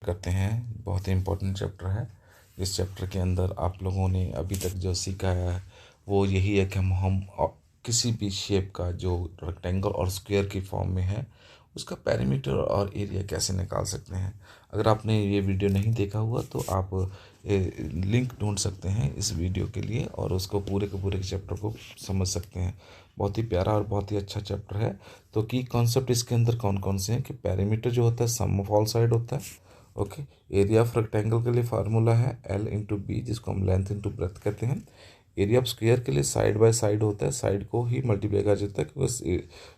करते हैं। बहुत ही इम्पोर्टेंट चैप्टर है। इस चैप्टर के अंदर आप लोगों ने अभी तक जो सीखा है वो यही है कि हम किसी भी शेप का जो रेक्टेंगल और स्क्वायर की फॉर्म में है उसका पेरीमीटर और एरिया कैसे निकाल सकते हैं। अगर आपने ये वीडियो नहीं देखा हुआ तो आप लिंक ढूंढ सकते हैं इस वीडियो के लिए और उसको पूरे के पूरे चैप्टर को समझ सकते हैं। बहुत ही प्यारा और बहुत ही अच्छा चैप्टर है। तो की कॉन्सेप्ट इसके अंदर कौन कौन से हैं कि पेरीमीटर जो होता है सम ऑफ ऑल साइड होता है। ओके। एरिया ऑफ रेक्टेंगल के लिए फार्मूला है L इंटू बी, जिसको हम लेंथ इंटू ब्रेथ कहते हैं। एरिया ऑफ स्क्वायर के लिए साइड बाय साइड होता है, साइड को ही मल्टीप्लाई किया जाता है क्योंकि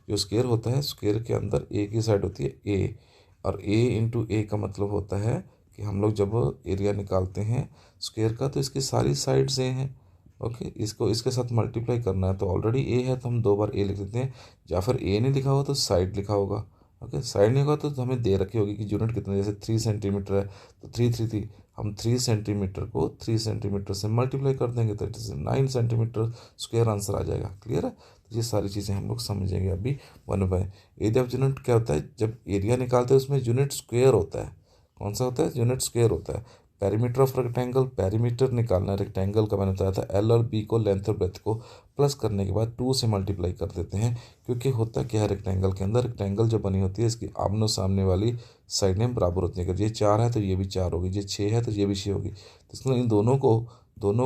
जो स्क्वायर होता है स्क्वायर के अंदर ए की साइड होती है ए, और ए इंटू ए का मतलब होता है कि हम लोग जब एरिया निकालते हैं स्क्वायर का तो इसकी सारी साइड्स ए हैं। ओके, इसको इसके साथ मल्टीप्लाई करना है तो ऑलरेडी ए है तो हम दो बार ए लिख देते हैं, या फिर ए नहीं लिखा हो तो साइड लिखा होगा। ओके, साइड नहीं होगा तो हमें दे रखी होगी कि यूनिट कितना, जैसे 3 सेंटीमीटर है तो 3 हम 3 सेंटीमीटर को 3 सेंटीमीटर से मल्टीप्लाई कर देंगे तो 9 सेंटीमीटर स्क्वायर आंसर आ जाएगा। क्लियर है? तो ये सारी चीज़ें हम लोग समझेंगे अभी one by. Area of unit क्या होता है, जब एरिया निकालते हैं उसमें यूनिट स्क्वायर होता है। कौन सा होता है? यूनिट स्क्वायर होता है। पेरीमीटर ऑफ रेक्टेंगल, पेरीमीटर निकालना है रेक्टेंगल का, मैंने बताया था एल और बी को लेंथ और ब्रेथ को प्लस करने के बाद 2 से मल्टीप्लाई कर देते हैं, क्योंकि होता क्या है रेक्टेंगल के अंदर, रेक्टेंगल जो बनी होती है इसकी आमनो सामने वाली साइडें बराबर होती हैं। अगर ये 4 है तो ये भी 4 होगी, ये 6 है तो ये भी 6 होगी। तो इसमें इन दोनों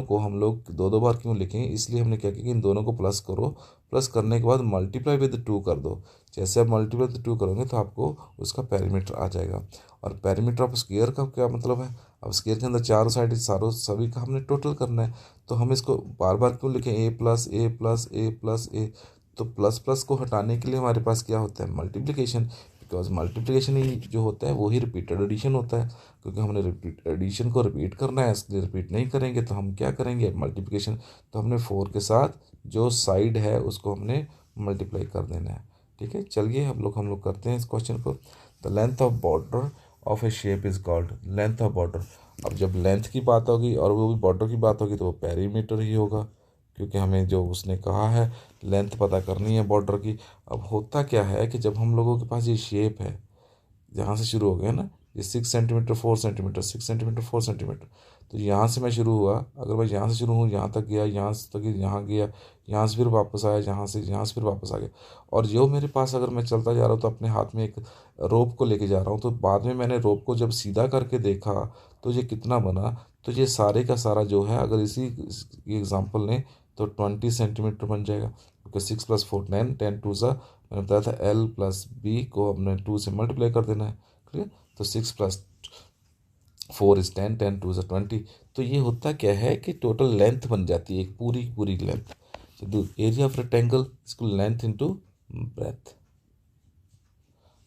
को हम लोग दो दो बार क्यों लिखेंगे, इसलिए हमने क्या किया कि इन दोनों को प्लस करो, प्लस करने के बाद मल्टीप्लाई विद 2 कर दो। जैसे आप मल्टीप्लाई विद 2 करोगे तो आपको उसका पेरीमीटर आ जाएगा। और पेरीमीटर ऑफ स्क्वायर का क्या मतलब है, अब स्क्वायर के अंदर चारों साइड सारों सभी का हमने टोटल करना है, तो हम इसको बार बार क्यों लिखें ए प्लस ए प्लस ए प्लस ए। तो प्लस प्लस को हटाने के लिए हमारे पास क्या होता है, मल्टीप्लिकेशन। बिकॉज मल्टीप्लिकेशन ही जो होता है वही रिपीटेड एडिशन होता है, क्योंकि हमने रिपीट एडिशन को रिपीट करना है, इसलिए रिपीट नहीं करेंगे तो हम क्या करेंगे, मल्टीप्लिकेशन। तो हमने 4 के साथ जो साइड है उसको हमने मल्टीप्लाई कर देना है। ठीक है, चलिए हम लोग करते हैं इस क्वेश्चन को। The length of border of A shape is called length of border. अब जब लेंथ की बात होगी और वो भी बॉर्डर की बात होगी तो वो पेरीमीटर ही होगा, क्योंकि हमें जो उसने कहा है लेंथ पता करनी है बॉर्डर की। अब होता क्या है कि जब हम लोगों के पास ये शेप है, यहाँ से शुरू हो गया ना, ये 6 सेंटीमीटर 4 सेंटीमीटर 6 सेंटीमीटर 4 सेंटीमीटर, तो यहाँ से मैं शुरू हुआ, अगर मैं यहाँ से शुरू हूँ यहाँ तक गया, यहाँ से तक यहाँ गया, यहाँ से फिर वापस आया, यहाँ से फिर वापस आ गया। और जो मेरे पास अगर मैं चलता जा रहा हूँ तो अपने हाथ में एक रोप को लेके जा रहा हूँ, तो बाद में मैंने रोप को जब सीधा करके देखा तो ये कितना बना, तो ये सारे का सारा जो है अगर इसी एग्जाम्पल लें तो 20 सेंटीमीटर बन जाएगा, क्योंकि 6 + 4 10 10 2 सा, मैंने बताया था L प्लस बी को हमने 2 से मल्टीप्लाई कर देना है। क्लियर? तो 6 + 4 इज 10 10 2 20। तो ये होता क्या है कि टोटल लेंथ बन जाती है एक पूरी पूरी लेंथ। तो एरिया ऑफ रेक्टेंगल इसको लेंथ इंटू ब्रेथ।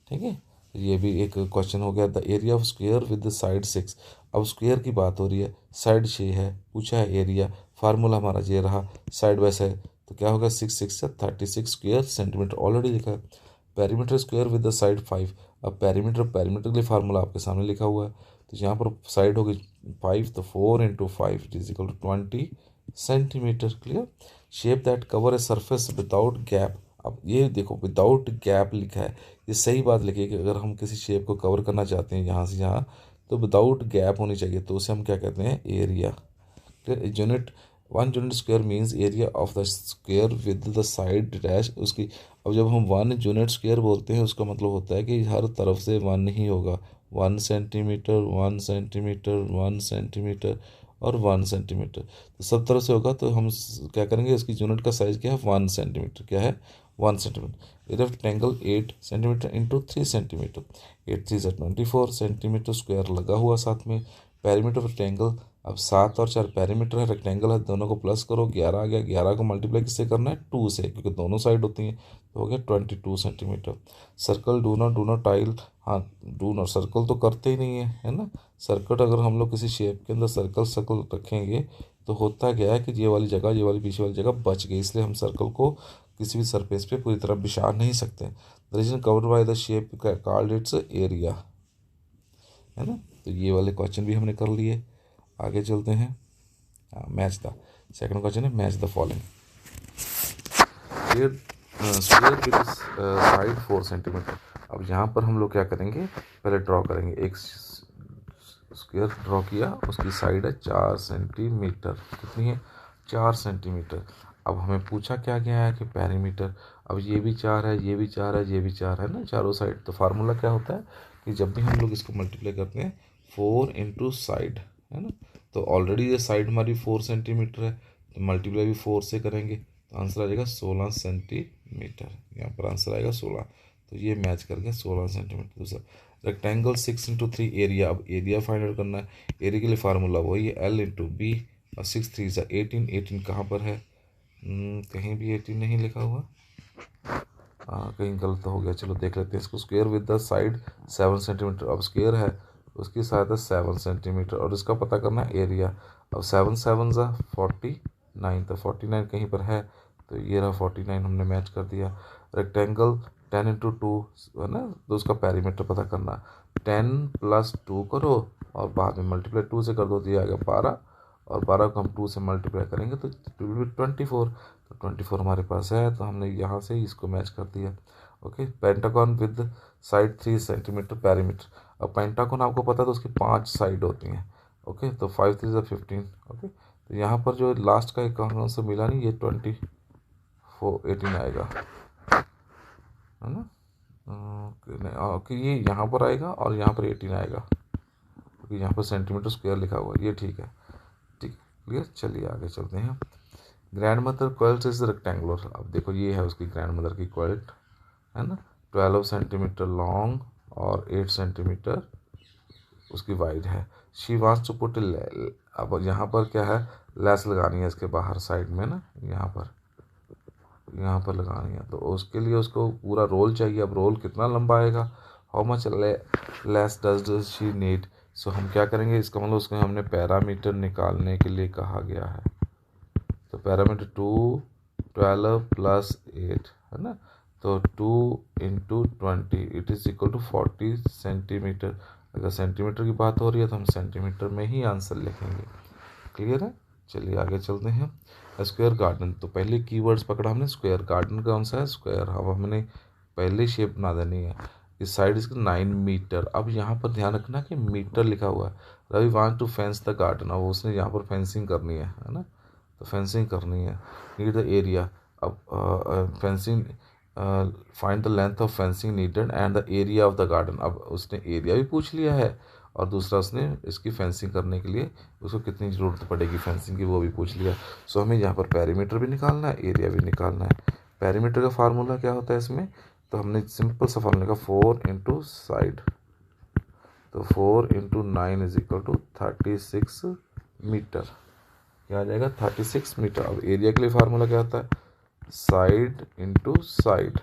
ठीक है, ये भी एक क्वेश्चन हो गया। The area of square with the side 6। अब स्क्वायर की बात हो रही है, साइड 6 है, पूछा है एरिया, फार्मूला हमारा ये रहा साइड बाय साइड, तो क्या होगा 6 6 से 36 स्क्वायर सेंटीमीटर ऑलरेडी लिखा है। Perimeter square with the side 5। अब पेरीमीटर के लिए फार्मूला आपके सामने लिखा हुआ है, तो यहाँ पर साइड होगी 5, तो 4 into 5 is equal to 20 centimetre. Clear? Shape that cover a surface without gap. अब ये देखो विदाउट गैप लिखा है, ये सही बात लिखी है कि अगर हम किसी शेप को कवर करना चाहते हैं यहाँ से यहाँ तो विदाउट गैप होनी चाहिए, तो उसे हम क्या कहते हैं, area. Unit 1 unit square means area of the square with the side dash उसकी। अब जब हम 1 यूनिट स्क्वायर बोलते हैं उसका मतलब होता है कि हर तरफ से 1 ही होगा, 1 सेंटीमीटर 1 सेंटीमीटर 1 सेंटीमीटर और 1 सेंटीमीटर, तो सब तरफ से होगा। तो हम क्या करेंगे, इसकी यूनिट का साइज क्या है, 1 सेंटीमीटर। क्या है, 1 centimetre. Area of rectangle 8 centimetre into 3 centimetre, 8 3 24 centimetre square लगा हुआ साथ में। पेरीमीटर ऑफ रेक्टेंगल, अब 7 और 4 पेरीमीटर है, रेक्टेंगल है, दोनों को प्लस करो, 11 आ गया। 11 को मल्टीप्लाई किससे करना है, 2 से, क्योंकि दोनों साइड होती हैं, तो हो गया 22 centimetre. Circle do not tile, हाँ डू नॉट, सर्कल तो करते ही नहीं है ना। सर्कल अगर हम लोग किसी शेप के अंदर सर्कल रखेंगे तो होता क्या है कि ये वाली जगह, ये वाली पीछे वाली जगह बच गई, इसलिए हम सर्कल को किसी भी सरफेस पे पूरी तरह बिछा नहीं सकते। The region covered by the shape called its area, है ना। तो ये वाले क्वेश्चन भी हमने कर लिए। आगे चलते हैं। मैच द, सेकंड क्वेश्चन है match the following. Square with side 4 centimetre. अब यहाँ पर हम लोग क्या करेंगे, पहले ड्रॉ करेंगे एक स्क्वायर ड्रॉ किया, उसकी साइड है 4 सेंटीमीटर। कितनी है? 4 सेंटीमीटर। अब हमें पूछा क्या गया है कि पेरीमीटर। अब ये भी 4 है, ये भी 4 है, ये भी 4 है ना, चारों साइड। तो फार्मूला क्या होता है कि जब भी हम लोग इसको मल्टीप्लाई करते हैं 4 इंटू साइड, है ना, तो ऑलरेडी ये साइड हमारी 4 सेंटीमीटर है, तो मल्टीप्लाई भी 4 से करेंगे तो आंसर आ जाएगा 16 सेंटीमीटर। यहाँ पर आंसर आएगा 16। तो ये मैच कर गया 16 सेंटीमीटर। दूसरा रेक्टेंगल 6 इंटू 3 एरिया। अब एरिया फाइंड आउट करना है। एरिया के लिए फार्मूला वही है L इंटू बी, और 6 3 सा 18। 18 कहाँ पर है? कहीं भी 18 नहीं लिखा हुआ। कहीं गलत हो गया, चलो देख लेते हैं इसको। Square with the side 7 centimetre. अब स्क्वायर है, उसकी साइड है 7 सेंटीमीटर, और इसका पता करना है एरिया। अब 7 7 सा 49, तो 49 कहीं पर है, तो ये रहा 49, हमने मैच कर दिया। रेक्टेंगल 10 इंटू 2 है ना, तो उसका पेरीमीटर पता करना। 10 प्लस 2 करो और बाद में मल्टीप्लाई 2 से कर दो, तो ये आ गया 12, और 12 को हम 2 से मल्टीप्लाई करेंगे तो 24। तो 24 हमारे पास है, तो हमने यहाँ से इसको मैच कर दिया। Okay, pentagon with side 3 centimetre perimeter. अब पेंटागन आपको पता है तो उसकी 5 साइड होती हैं। ओके, तो 5 3 15। ओके, तो यहाँ पर जो लास्ट का एक कौन सा मिला नहीं, ये 18 आएगा, है ना। ओके, ये यहाँ पर आएगा और यहाँ पर 18 आएगा, क्योंकि यहाँ पर सेंटीमीटर स्क्वायर लिखा हुआ है, ये ठीक है। ठीक, क्लियर। चलिए आगे चलते हैं। Grandmother quilt is rectangular. अब देखो ये है उसकी ग्रैंड मदर की क्वेल्ट, है ना, 12 सेंटीमीटर लॉन्ग और 8 सेंटीमीटर उसकी वाइड है। She wants to put. अब यहाँ पर क्या है, लेस लगानी है इसके बाहर साइड में ना, यहाँ पर लगानी है, तो उसके लिए उसको पूरा रोल चाहिए। अब रोल कितना लंबा आएगा, how much lace does she need. So हम क्या करेंगे, इसका मतलब उसको हमने पैरामीटर निकालने के लिए कहा गया है। तो पैरामीटर 2 12 प्लस 8 है ना, तो 2 into 20 it is equal to 40 centimetre. अगर सेंटीमीटर की बात हो रही है तो हम सेंटीमीटर में ही आंसर लिखेंगे। क्लियर है। चलिए आगे चलते हैं। स्क्वायर गार्डन, तो पहले कीवर्ड्स पकड़ा हमने। स्क्वायर गार्डन कौन सा है, स्क्वायर। अब हमने पहले शेप बना देनी है। इस साइड इसका 9 मीटर। अब यहाँ पर ध्यान रखना कि मीटर लिखा हुआ है। Ravi want to fence the garden. अब उसने यहाँ पर फेंसिंग करनी है ना, तो फेंसिंग करनी है। Need the area. अब fencing, find the length of fencing needed and the area of the garden. अब उसने एरिया भी पूछ लिया है, और दूसरा उसने इसकी फेंसिंग करने के लिए उसको कितनी ज़रूरत पड़ेगी फेंसिंग की, वो भी पूछ लिया। सो हमें यहाँ पर पेरीमीटर भी निकालना है, एरिया भी निकालना है। पेरीमीटर का फार्मूला क्या होता है इसमें, तो हमने सिंपल सा फार्मूला का 4 इंटू साइड, तो 4 into 9 is equal to 36 metre. क्या आ जाएगा, 36 मीटर। अब एरिया के लिए फार्मूला क्या होता है, साइड इंटू साइड।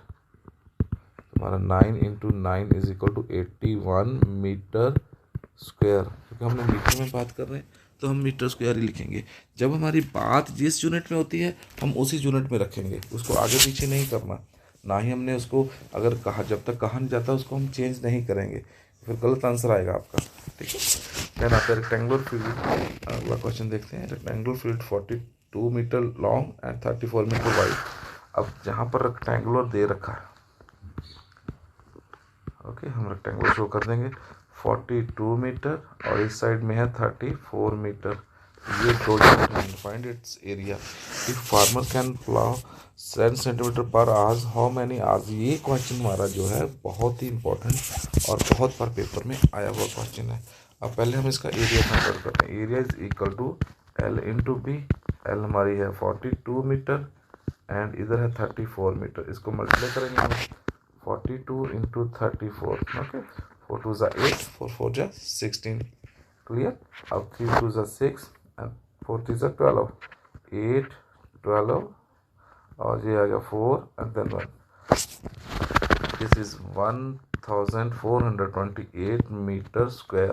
हमारा 9 into 9 is equal to 81 metre square. क्योंकि हमने मीटर में बात कर रहे हैं तो हम मीटर स्क्वायर ही लिखेंगे। जब हमारी बात जिस यूनिट में होती है हम उसी यूनिट में रखेंगे, उसको आगे पीछे नहीं करना। ना ही हमने उसको, अगर कहा जब तक कहा नहीं जाता उसको हम चेंज नहीं करेंगे, फिर गलत आंसर आएगा आपका। ठीक है। देन आता है रेक्टेंगुलर फील्ड। अगला क्वेश्चन देखते हैं। Rectangular field 42 metre long and 34 metre wide. अब जहाँ पर रेक्टेंगुलर दे रखा है, ओके, हम रेक्टेंगुलर शो कर देंगे। 42 मीटर और इस साइड में है 34 मीटर। ये दो find its area. If farmer can plough 7 centimetre पर आवर्स, हाउ मैनी आवर्स। ये क्वेश्चन हमारा जो है बहुत ही इंपॉर्टेंट और बहुत बार पेपर में आया हुआ क्वेश्चन है। अब पहले हम इसका एरिया फाइंड आउट करते हैं। Area is equal to L into B. L हमारी है 42 मीटर एंड इधर है 34 मीटर। इसको मल्टीप्लाई करेंगे हम, 42 इंटू 34। ओके, 4 2 ज़ा 8, 4 4 ज़ा 16। क्लियर। अब 3 2 ज़ा 6 एंड 4 3 ज़ा 12, 8 12, और ये आ गया 4 and then 1। This is 1428 metre square.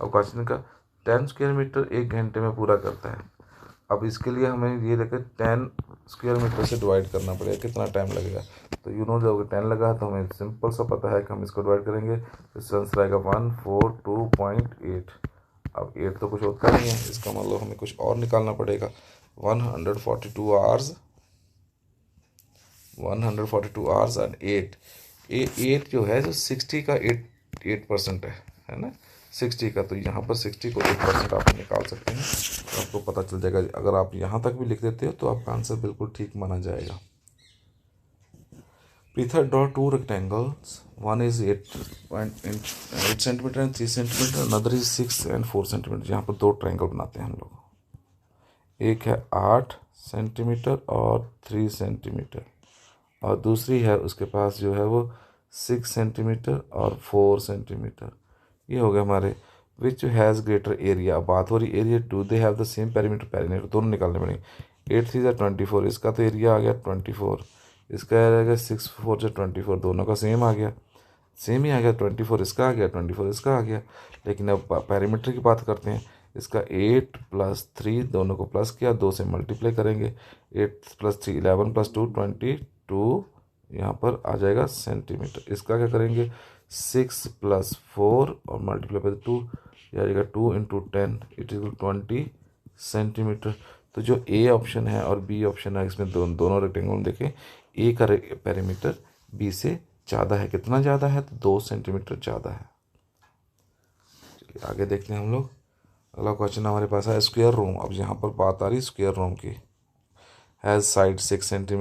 अब क्वेश्चन का 10 स्क्वायर मीटर 1 घंटे में पूरा करता है। अब इसके लिए हमें ये लेकर 10 स्क्वायर मीटर से डिवाइड करना पड़ेगा, कितना टाइम लगेगा। तो यू नो जब 10 लगा तो हमें सिंपल सा पता है कि हम इसको डिवाइड करेंगे, इससे आंसर आएगा 142.8। अब 8 तो कुछ होता नहीं है, इसका मतलब हमें कुछ और निकालना पड़ेगा। 142 आवर्स, 142 आवर्स एंड 8 जो है जो 60 का 8% है ना। 60 का, तो यहाँ पर 60 को 1% आप निकाल सकते हैं, तो आपको पता चल जाएगा। अगर आप यहाँ तक भी लिख देते हो तो आपका आंसर बिल्कुल ठीक माना जाएगा। Pritha, draw two rectangles. One is 8 centimetre and 3 centimetre, another is 6 and 4 centimetre. यहाँ पर दो ट्रायंगल बनाते हैं हम लोग। एक है 8 सेंटीमीटर और 3 सेंटीमीटर, और दूसरी है उसके पास जो है वो 6 सेंटीमीटर और 4 सेंटीमीटर। ये हो गया हमारे विच हैज़ ग्रेटर एरिया। अब बात हो रही area, do they have the same perimeter, perimeter दोनों निकालने पड़ेंगे। 8 3 24, इसका तो एरिया आ गया 24, इसका रहेगा 6 4 24, दोनों का सेम आ गया, सेम ही आ गया। 24 इसका आ गया, 24 इसका आ गया। लेकिन अब पेरीमीटर की बात करते हैं। इसका 8 + 3, दोनों को प्लस किया, 2 से मल्टीप्लाई करेंगे। 8 + 3 11 + 2 22, यहाँ पर आ जाएगा सेंटीमीटर। इसका क्या करेंगे, 6 + 4 और मल्टीप्लाई बाय 2, यह आ जाएगा 2 × 10 इट इज 20 सेंटीमीटर। तो जो ए ऑप्शन है और बी ऑप्शन है, इसमें दोनों रेक्टेंगल में देखें, ए का पेरीमीटर बी से ज़्यादा है। कितना ज़्यादा है, तो 2 सेंटीमीटर ज़्यादा है। चलिए आगे देखते हैं हम लोग। अगला क्वेश्चन हमारे पास है स्क्वायर रूम। अब यहाँ पर बात आ रही स्क्वायर रूम की। Has side 6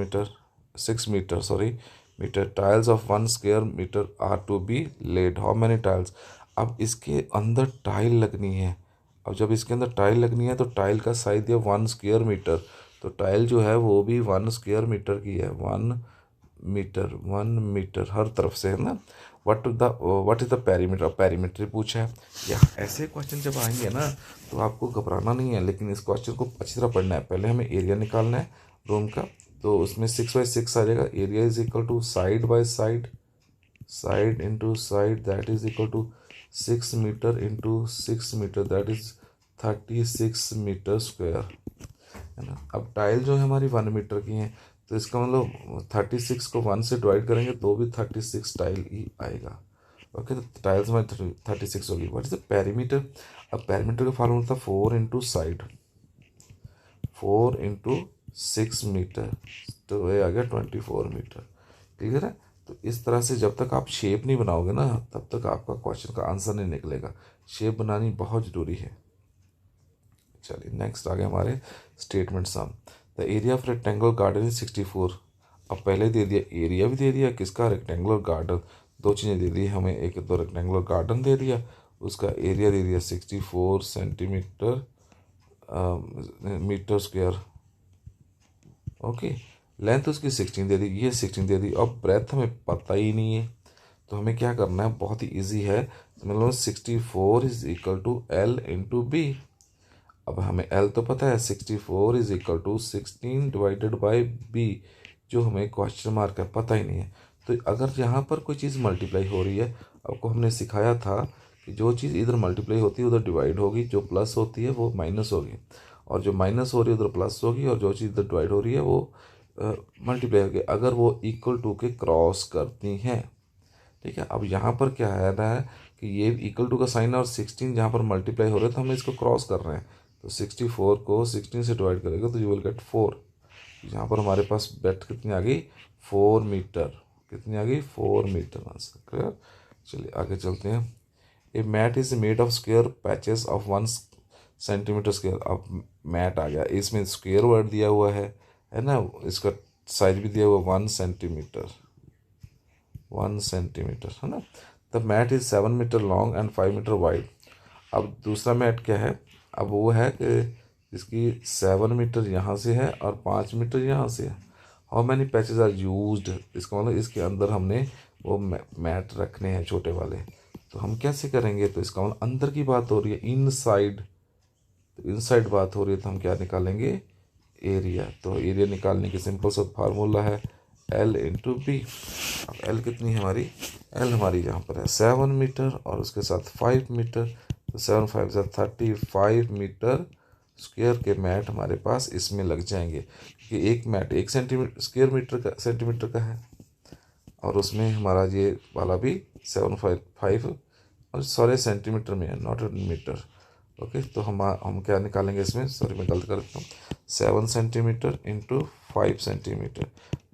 metre, tiles of 1 square metre are to be laid, how many tiles. अब इसके अंदर टाइल लगनी है। अब जब इसके अंदर टाइल लगनी है तो टाइल का साइज दिया 1 स्क्वायर मीटर, तो टाइल जो है वो भी 1 स्क्वायर मीटर की है। 1 मीटर हर तरफ से, है ना। What is the perimeter. Perimeter पूछा है। या ऐसे क्वेश्चन जब आएंगे ना तो आपको घबराना नहीं है, लेकिन इस क्वेश्चन को अच्छी तरह पढ़ना है। पहले हमें एरिया निकालना है रूम का, तो उसमें 6/6 आ जाएगा। Area is equal to side by side, side into side, that is equal to 6 metre into 6 metre, that is 36 metre square, है ना। अब टाइल जो है हमारी 1 मीटर की है, तो इसका मतलब 36 को 1 से डिवाइड करेंगे तो भी 36 टाइल ही आएगा। ओके, तो टाइल्स में 36 होगी। What is the perimeter. अब पेरीमीटर का फॉर्मूला था 4 × साइड, 4 × 6 मीटर, तो ये आ गया 24 मीटर। क्लियर है। तो इस तरह से जब तक आप शेप नहीं बनाओगे ना, तब तक आपका क्वेश्चन का आंसर नहीं निकलेगा। शेप बनानी बहुत ज़रूरी है। चलिए नेक्स्ट आ गए हमारे statement sum. The area of rectangular garden is 64। अब पहले दे दिया, एरिया भी दे दिया, किसका, रेक्टेंगुलर गार्डन। दो चीज़ें दे दी हमें, एक तो रेक्टेंगुलर गार्डन दे दिया, उसका एरिया दे दिया 64 centimetre metre square. Okay, length उसकी 16 दे दी, ये 16 दे दी। अब ब्रेथ हमें पता ही नहीं है, तो हमें क्या करना है, बहुत ही ईजी है। मतलब 64 is equal to L × B। अब हमें L तो पता है, 64 is equal to 16 divided by B, जो हमें क्वेश्चन मार्क है, पता ही नहीं है। तो अगर यहाँ पर कोई चीज़ मल्टीप्लाई हो रही है, आपको हमने सिखाया था कि जो चीज़ इधर मल्टीप्लाई होती है उधर डिवाइड होगी, जो प्लस होती है वो माइनस होगी, और जो माइनस हो रही है उधर प्लस होगी, और जो चीज़ इधर डिवाइड हो रही है वो मल्टीप्लाई होगी, अगर वो इक्वल टू के क्रॉस करती हैं। ठीक है। अब यहाँ पर क्या है ना कि ये इक्वल टू का साइन है और 16 जहाँ पर मल्टीप्लाई हो रहा है, तो हम इसको क्रॉस कर रहे हैं। तो 64 को 16 से डिवाइड करेगा तो यू विल गेट 4। यहाँ पर हमारे पास बेट कितनी आ गई, 4 मीटर। कितनी आ गई, 4 मीटर आंसर। क्लियर। चलिए आगे चलते हैं। A mat is made of square patches of 1 centimetre square. अब मैट आ गया, इसमें स्क्वायर वर्ड दिया हुआ है ना। इसका साइज भी दिया हुआ 1 सेंटीमीटर, 1 सेंटीमीटर, है ना। The mat is 7 metre long and 5 metre wide. अब दूसरा मैट क्या है, अब वो है कि इसकी 7 मीटर यहाँ से है और 5 मीटर यहाँ से है। How many patches are used, इसका मतलब इसके अंदर हमने वो मैट रखने हैं छोटे वाले। तो हम कैसे करेंगे, तो इसका मतलब अंदर की बात हो रही है, इनसाइड, तो इनसाइड बात हो रही है, तो हम क्या निकालेंगे, एरिया। तो एरिया निकालने की सिंपल सा फार्मूला है L × B। अब L कितनी है हमारी, L हमारी यहाँ पर है 7 मीटर और उसके साथ 5 मीटर, तो 7 5 से 35 मीटर स्क्वायर के मैट हमारे पास इसमें लग जाएंगे, क्योंकि एक मैट 1 सेंटीमीटर का है, और उसमें हमारा ये वाला भी 7 5 और सारे सेंटीमीटर में है, नॉट मीटर। ओके, तो हम क्या निकालेंगे इसमें, सॉरी मैं गलत कर देता हूँ, 7 सेंटीमीटर × 5 सेंटीमीटर,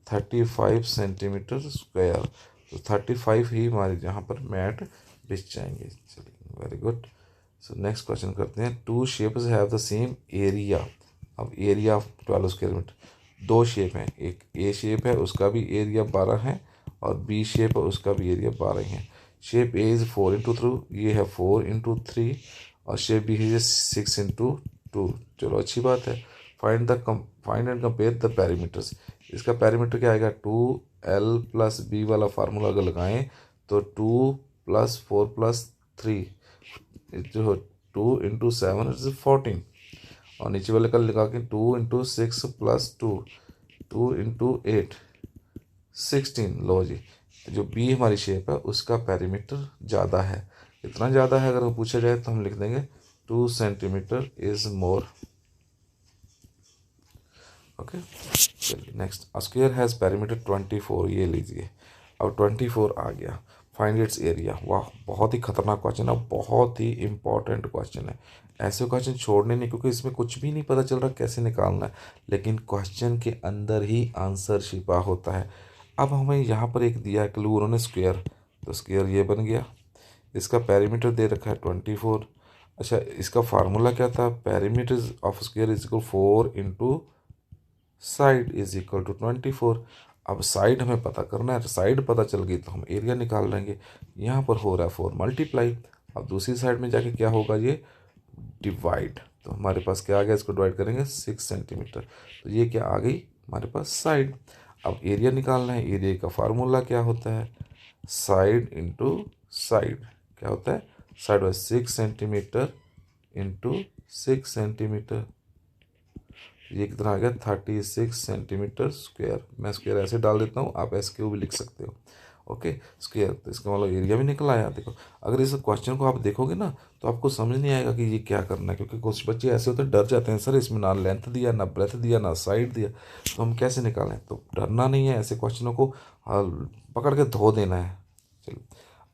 35 सेंटीमीटर स्क्वायर। तो 35 ही हमारे यहाँ पर मैट बिछ जाएंगे। चलिए very good. So next question करते हैं, two shapes have the same area. अब एरिया ऑफ 12 स्क्वायर मीटर, दो शेप हैं, एक ए शेप है उसका भी एरिया 12 है और बी शेप है उसका भी एरिया 12 ही है। शेप ए इज़ 4 × 3, ये है 4 × 3 और शेप बी है 6 × 2। चलो अच्छी बात है। Find and compare the parameters. इसका पैरामीटर क्या आएगा, 2l + b वाला फार्मूला अगर लगाएं तो 2 + 4 + 3 जो 2 × 7 इज 14 और नीचे वाले का लगा के 2 × 6 + 2 2 × 8 16। लो जी, जो बी हमारी शेप है उसका पैरामीटर ज़्यादा है। इतना ज़्यादा है अगर पूछा जाए तो हम लिख देंगे 2 सेंटीमीटर इज़ मोर। ओके, चलिए नेक्स्ट। स्क्वायर हैज़ पैरामीटर 24, ये लीजिए। अब 24 आ गया, फाइंड इट्स एरिया। वाह, बहुत ही खतरनाक क्वेश्चन है, बहुत ही इंपॉर्टेंट क्वेश्चन है। ऐसे क्वेश्चन छोड़ने नहीं, क्योंकि इसमें कुछ भी नहीं पता चल रहा कैसे निकालना है, लेकिन क्वेश्चन के अंदर ही आंसर छिपा होता है। अब हमें यहाँ पर एक दिया है क्लू उन्होंने, स्क्वायर, तो स्क्वायर ये बन गया। इसका पैरामीटर दे रखा है 24। अच्छा, इसका फार्मूला क्या था, perimeter of square is equal 4 × side is equal to 24। अब साइड हमें पता करना है, साइड पता चल गई तो हम एरिया निकाल लेंगे। यहाँ पर हो रहा है 4 मल्टीप्लाई, अब दूसरी साइड में जाके क्या होगा, ये डिवाइड। तो हमारे पास क्या आ गया, इसको डिवाइड करेंगे 6 सेंटीमीटर, तो ये क्या आ गई हमारे पास साइड। अब एरिया निकालना है, एरिया का फार्मूला क्या होता है, साइड इंटू साइड। क्या होता है, side wise 6 centimetre into 6 centimetre. ये कितना आ गया, 36 सेंटीमीटर स्क्वायर। मैं स्क्वायर ऐसे डाल देता हूँ, आप ऐसे क्यों भी लिख सकते हो। ओके, स्क्वायर, तो इसका मतलब एरिया भी निकल आया। देखो, अगर इस क्वेश्चन को आप देखोगे ना तो आपको समझ नहीं आएगा कि ये क्या करना है, क्योंकि कुछ बच्चे ऐसे होते हैं डर जाते हैं, सर इसमें ना लेंथ दिया, ना ब्रेथ दिया, ना साइड दिया, तो हम कैसे निकालें। तो डरना नहीं है, ऐसे क्वेश्चनों को पकड़ के धो देना है। चलो,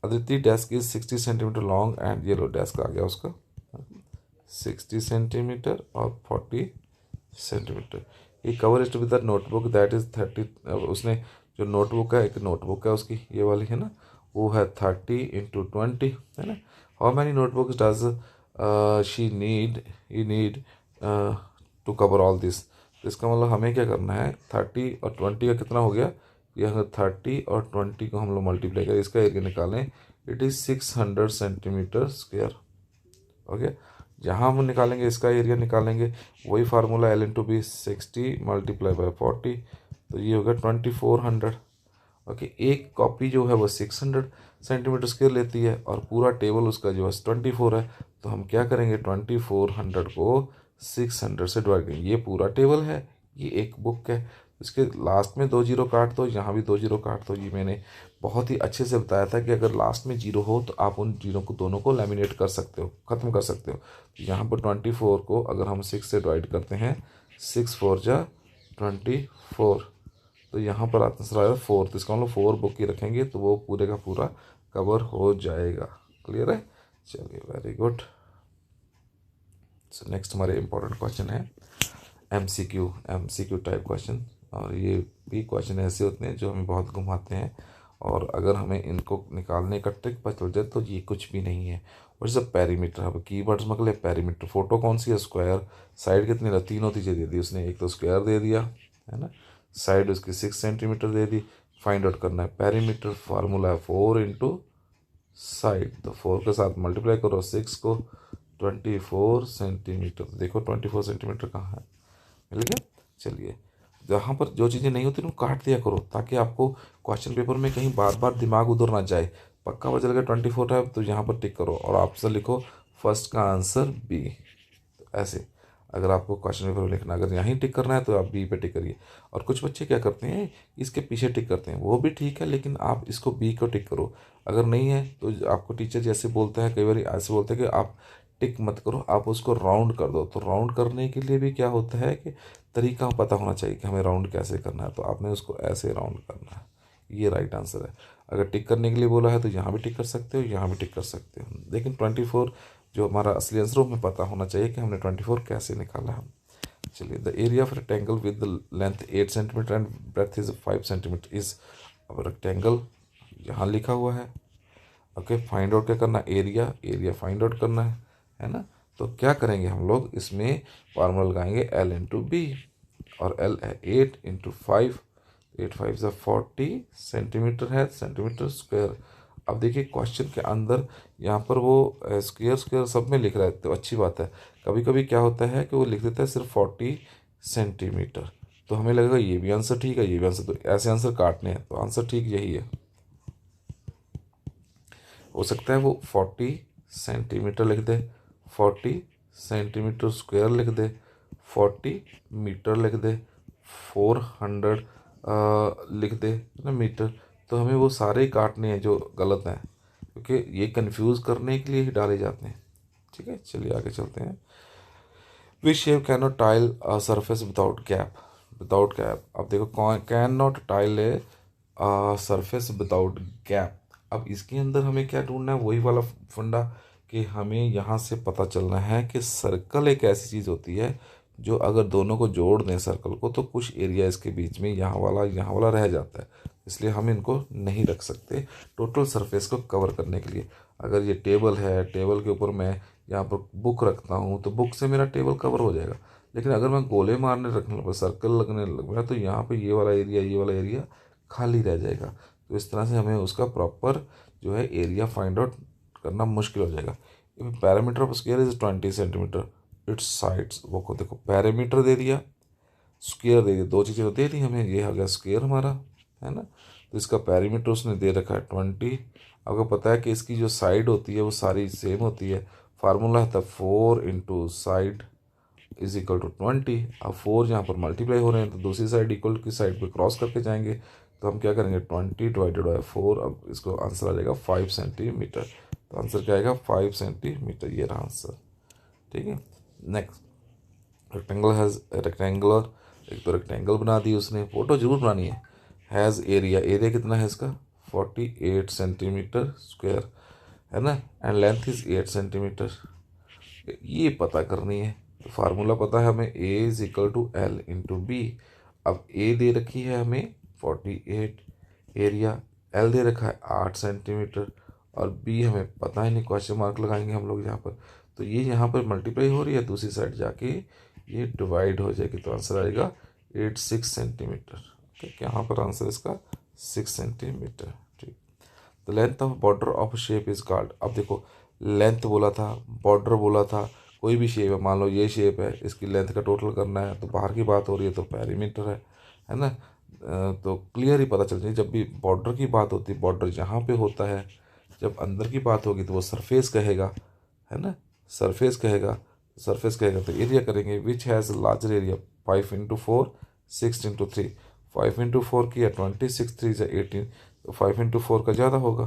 Aditi desk is 60 centimetre long and ये लो डेस्क आ गया उसका 60 सेंटीमीटर और 40 सेंटीमीटर। ये cover is to with the notebook that is 30। उसने जो नोटबुक है, एक नोटबुक है उसकी ये वाली है ना, वो है 30 × 20 है ना। How many notebooks does she need, he need to cover all this. तो इसका मतलब हमें क्या करना है, 30 और 20 का कितना हो गया, ये अगर 30 और 20 को हम लोग मल्टीप्लाई करें, इसका एरिया निकालें, it is 600 centimetre square. Okay, जहाँ हम निकालेंगे इसका एरिया निकालेंगे, वही फार्मूला L × B 60 × 40, तो ये होगा 2400। ओके, एक कॉपी जो है वो 600 सेंटीमीटर स्क्वायर लेती है और पूरा टेबल उसका जो है 24 है। तो हम क्या करेंगे, 2400 को 600 से डिवाइड करेंगे। ये पूरा टेबल है, ये एक बुक है, इसके लास्ट में 2 जीरो काट दो, यहाँ भी 2 जीरो काट दो। ये मैंने बहुत ही अच्छे से बताया था कि अगर लास्ट में जीरो हो तो आप उन जीरो को दोनों को लैमिनेट कर सकते हो, ख़त्म कर सकते हो। तो यहाँ पर 24 को अगर हम 6 से डिवाइड करते हैं, 6 4 जा 24, तो यहाँ पर आंसर आएगा 4। तो इसका मतलब 4 बुक ही रखेंगे तो वो पूरे का पूरा कवर हो जाएगा। क्लियर है, चलिए वेरी गुड। सो नेक्स्ट हमारे इम्पोर्टेंट क्वेश्चन है एमसीक्यू टाइप क्वेश्चन। और ये भी क्वेश्चन ऐसे होते हैं जो हमें बहुत घुमाते हैं, और अगर हमें इनको निकालने का ट्रिक पता चल जाए तो ये कुछ भी नहीं है। और सब पैरीमीटर, अब कीवर्ड्स मकले पैरीमीटर, फोटो कौन सी है, स्क्वायर, साइड कितनी, तीनों चीज़ें दे दी उसने, एक तो स्क्वायर दे दिया है ना, साइड उसकी 6 सेंटीमीटर दे दी। फाइंड आउट करना है पैरीमीटर, फार्मूला है 4 × साइड, तो 4 के साथ मल्टीप्लाई करो 6 को, 24 सेंटीमीटर। देखो 24 सेंटीमीटर कहाँ है, मिल गया। चलिए, जहाँ पर जो चीज़ें नहीं होती उनको काट दिया करो, ताकि आपको क्वेश्चन पेपर में कहीं बार बार दिमाग उधर ना जाए। पक्का पता चल गया 24 है, तो यहाँ पर टिक करो और आपसे लिखो फर्स्ट का आंसर बी। ऐसे अगर आपको क्वेश्चन पेपर में लिखना, अगर यहीं टिक करना है तो आप बी पे टिक करिए। और कुछ बच्चे क्या करते हैं, इसके पीछे टिक करते हैं, वो भी ठीक है, लेकिन आप इसको बी को टिक करो। अगर नहीं है तो आपको टीचर जैसे बोलता है, कई बार ऐसे बोलते हैं कि आप टिक मत करो, आप उसको राउंड कर दो। तो राउंड करने के लिए भी क्या होता है कि तरीका पता होना चाहिए कि हमें राउंड कैसे करना है, तो आपने उसको ऐसे राउंड करना है। ये राइट आंसर है। अगर टिक करने के लिए बोला है तो यहाँ भी टिक कर सकते हो, यहाँ भी टिक कर सकते हो, लेकिन 24 जो हमारा असली आंसर है हमें पता होना चाहिए कि हमने 24 कैसे निकाला है। चलिए, the area of rectangle with the length 8 centimetre and breadth is 5 centimetre is. अब रेक्टेंगल यहाँ लिखा हुआ है, ओके, फाइंड आउट क्या करना, एरिया, एरिया फाइंड आउट करना है ना। तो क्या करेंगे हम लोग, इसमें फार्मूला लगाएंगे L इंटू बी, और L है 8 इंटू 5, 8 5 ज़ा 40 सेंटीमीटर है, सेंटीमीटर स्क्वायर। अब देखिए क्वेश्चन के अंदर यहाँ पर वो स्क्वायर स्क्वायर सब में लिख रहा है, तो अच्छी बात है। कभी कभी क्या होता है कि वो लिख देता है सिर्फ 40 सेंटीमीटर, तो हमें लगेगा ये भी आंसर ठीक है, ये भी आंसर, तो ऐसे आंसर काटने हैं, तो आंसर ठीक यही है। हो सकता है वो 40 सेंटीमीटर लिख दे, 40 सेंटीमीटर स्क्वायर लिख दे, 40 मीटर लिख दे, 400 लिख दे ना मीटर। तो हमें वो सारे ही काटने हैं जो गलत हैं, क्योंकि ये कंफ्यूज करने के लिए ही डाले जाते हैं। ठीक है, चलिए आगे चलते हैं। Which shape can not tile surface without gap, without gap. अब देखो, can not tile A surface without gap. अब इसके अंदर हमें क्या ढूंढना है, वही वाला फंडा कि हमें यहाँ से पता चलना है कि सर्कल एक ऐसी चीज़ होती है जो अगर दोनों को जोड़ दें सर्कल को, तो कुछ एरिया इसके बीच में यहाँ वाला रह जाता है, इसलिए हम इनको नहीं रख सकते टोटल सरफेस को कवर करने के लिए। अगर ये टेबल है, टेबल के ऊपर मैं यहाँ पर बुक रखता हूँ, तो बुक से मेरा टेबल कवर हो जाएगा। लेकिन अगर मैं गोले मारने रखने लगा, सर्कल लगने लगा, तो यहाँ पे ये वाला एरिया खाली रह जाएगा। तो इस तरह से हमें उसका प्रॉपर जो है एरिया फाइंड आउट करना मुश्किल हो जाएगा। Parameter of square is 20 centimetre, it's sides, वो को देखो पैरामीटर दे दिया, स्क्वायर दे दिया, दो चीज़ें तो दे दी हमें, ये हो गया स्क्वायर हमारा, है ना। तो इसका पैरामीटर उसने दे रखा है 20। आपको पता है कि इसकी जो साइड होती है वो सारी सेम होती है। फार्मूला था 4 into side is equal to 20। अब 4 यहाँ पर मल्टीप्लाई हो रहे हैं, तो दूसरी साइड इक्वल की साइड पे क्रॉस करके जाएंगे, तो हम क्या करेंगे 20 डिवाइडेड बाई 4। अब इसको आंसर आ जाएगा 5 सेंटीमीटर। तो आंसर क्या आएगा 5 सेंटीमीटर, ये रहा आंसर। ठीक है, नेक्स्ट रेक्टेंगल हैज़ रेक्टेंगुलर, एक तो रेक्टेंगल बना दी उसने, फोटो जरूर बनानी है। हैज़ एरिया, एरिया कितना है इसका 48 सेंटीमीटर स्क्वायर, है ना, एंड लेंथ इज 8 सेंटीमीटर। ये पता करनी है, तो फार्मूला पता है हमें, A is equal to L into B. अब ए दे रखी है हमें 48 एरिया, एल दे रखा है 8 सेंटीमीटर, और बी हमें पता ही नहीं, क्वेश्चन मार्क लगाएंगे हम लोग यहाँ पर। तो ये यहाँ पर मल्टीप्लाई हो रही है, दूसरी साइड जाके ये डिवाइड हो जाएगी, तो आंसर आएगा 6 सेंटीमीटर। ठीक, यहाँ पर आंसर इसका 6 सेंटीमीटर। ठीक, the length of border of shape is called. अब देखो, लेंथ बोला था, बॉर्डर बोला था, कोई भी शेप है, मान लो ये शेप है, इसकी लेंथ का टोटल करना है, तो बाहर की बात हो रही है तो पेरीमीटर है ना। तो क्लियर ही पता चल जाए, जब भी बॉर्डर की बात होती है, बॉर्डर जहाँ पे होता है, जब अंदर की बात होगी तो वो सरफेस कहेगा, है ना, सरफेस कहेगा, सरफेस कहेगा। तो एरिया करेंगे, which has larger area 5 into 4 6 into 3, 5 into 4 किया 20, 6 3 से 18, तो 5 इंटू 4 का ज़्यादा होगा,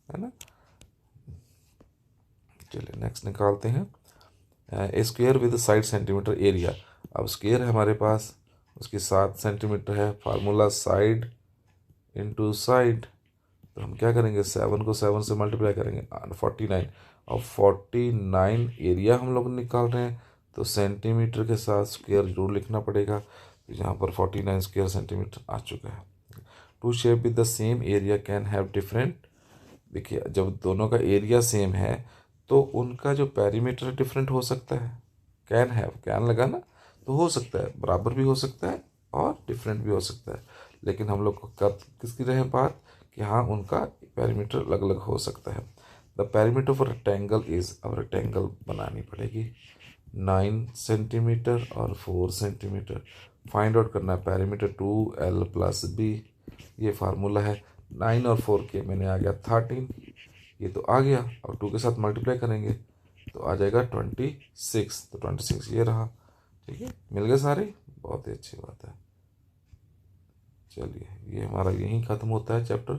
है ना। चलिए नेक्स्ट निकालते हैं, a square with side centimetre area. अब स्क्वेयर है हमारे पास, उसकी 7 सेंटीमीटर है, फार्मूला साइड इंटू साइड। तो हम क्या करेंगे, 7 को 7 से मल्टीप्लाई करेंगे 49। और 49 एरिया हम लोग निकाल रहे हैं, तो सेंटीमीटर के साथ स्क्वेयर जरूर लिखना पड़ेगा। तो यहाँ पर 49 स्क्वेयर सेंटीमीटर आ चुका है। Two shape with the same area can have different, देखिए जब दोनों का एरिया सेम है तो उनका जो पेरीमीटर डिफरेंट हो सकता है। कैन हैव, कैन लगा ना, तो हो सकता है, बराबर भी हो सकता है और डिफरेंट भी हो सकता है। लेकिन हम लोग को कब किसकी रहे बात कि हाँ उनका पेरीमीटर अलग अलग हो सकता है। The perimeter for rectangle is, अब रेक्टेंगल बनानी पड़ेगी, 9 सेंटीमीटर और 4 सेंटीमीटर। फाइंड आउट करना है पेरीमीटर 2L प्लस बी, ये फार्मूला है। 9 और 4 के मैंने आ गया 13, ये तो आ गया, और 2 के साथ मल्टीप्लाई करेंगे तो आ जाएगा 26, तो 26 ये रहा। ठीक है, मिल गए सारे, बहुत ही अच्छी बात है। चलिए, ये हमारा यहीं ख़त्म होता है चैप्टर।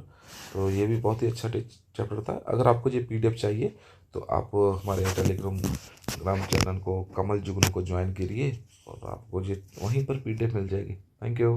तो ये भी बहुत ही अच्छा चैप्टर था। अगर आपको ये PDF चाहिए तो आप हमारे टेलीग्राम चैनल को, कमल जुगनू को ज्वाइन करिए, और आपको ये वहीं पर PDF मिल जाएगी। Thank you.